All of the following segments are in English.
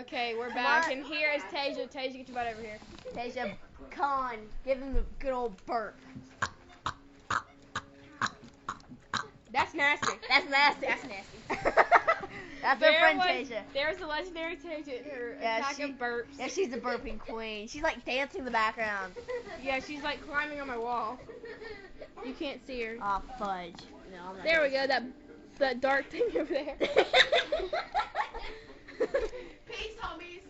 Okay, we're back, and here is Tasia. Tasia, get your butt over here. Tasia, come on, give him the good old burp. That's nasty. That's nasty. That's nasty. That's our friend Tasia. There's the legendary Tasia in her attack of burps. Yeah, she's the burping queen. She's like dancing in the background. Yeah, she's like climbing on my wall. You can't see her. Oh, fudge. No, I'm not there we go, that dark thing over there. Peace, homies.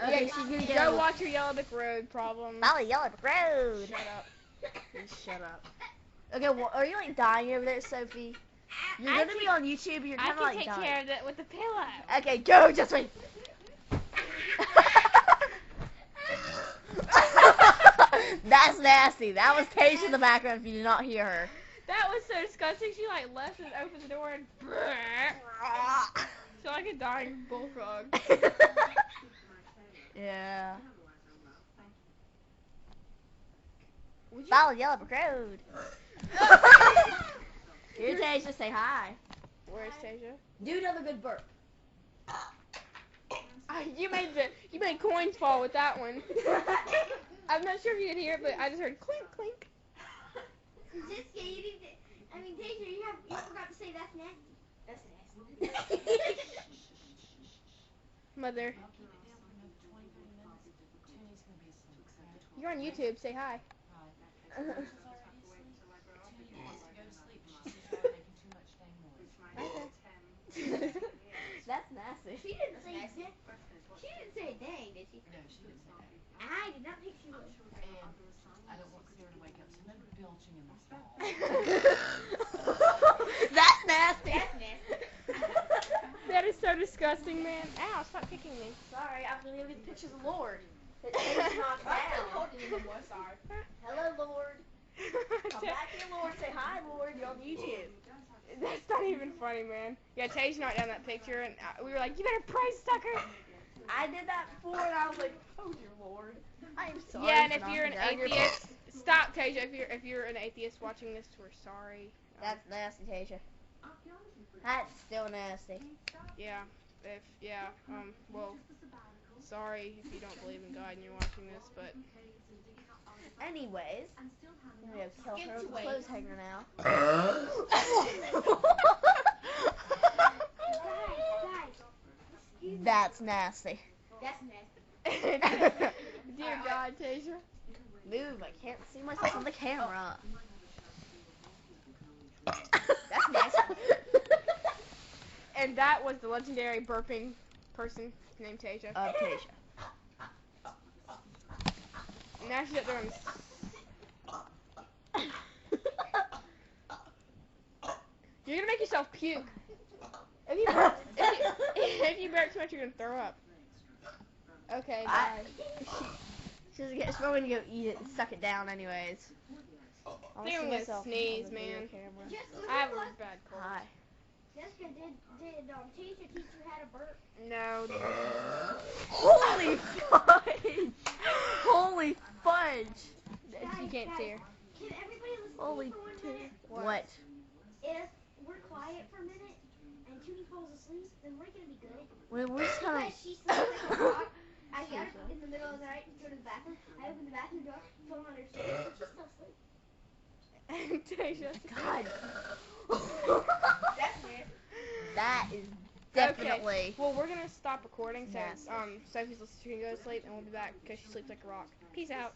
Okay, yeah, she's gonna go watch your Yellow Brick Road problem. Yellow Brick Road. Shut up. Just shut up. Okay, well, are you like dying over there, Sophie? You're gonna be on YouTube. You're kind of like dying. I can take care of it with the pillow. Okay, go, just wait. That's nasty. That was Tasia in the background. If you did not hear her. That was so disgusting. She like left and opened the door and so like a dying bullfrog. Yeah. Follow Yellow Brick Road. Here's Tasia. Say hi. Where's Tasia? Do another good burp. You made coins fall with that one. I'm not sure if you could hear it, but I just heard clink clink. Just kidding. I mean, Tasia, you forgot to say that's nasty. That's nasty. Mother. You're on YouTube. Say hi. That's nasty. She didn't say dang, did she? No, she didn't say that. I did not think she would. And I don't want Sarah to wake up, so no belching in the stall. That's nasty. That's nasty. That is so disgusting, man. Ow, stop kicking me. Sorry, I have to look at the pictures of Lord. It's knocked down. Sorry. Hello, Lord. Come back here, Lord. Say hi, Lord. You're on YouTube. That's not even funny, man. Yeah, Tasia knocked down that picture, and we were like, "You better pray, sucker." I did that before, and I was like, "Oh dear Lord, I am sorry." Yeah, and if you're an atheist, stop, Tasia. If you're an atheist watching this, we're sorry. That's nasty, Tasia. That's still nasty. Yeah. Well, sorry if you don't believe in God and you're watching this, but. Anyways, we have Kelper with a clothes hanger now. Guys. That's nasty. That's nasty. Dear God, Tasia. Move, I can't see myself on the camera. That's nasty. And that was the legendary burping person named Tasia. Tasia. Now she's up there on You're gonna make yourself puke. If you burp too much, you're gonna throw up. Okay, bye. She's probably gonna go eat it and suck it down anyways. I think I'm gonna sneeze, man. I have a bad cold. Hi. Jessica, did Tasia teach you how to burp? No. Holy fudge! Holy fudge! You can't see her. Can everybody listen Holy for 1 minute? What? If we're quiet for a minute and Tootie falls asleep, then we're gonna be good. We're just kind Because she sleeps like a rock. I got her in the middle of the night to go to the bathroom. I opened the bathroom door, fell on her sleep, and she's still asleep. Tasia. God. That's weird. That is definitely. Okay. Well, we're gonna stop recording, so Nasty. Sophie's listening to go to sleep, and we'll be back because she sleeps like a rock. Peace out.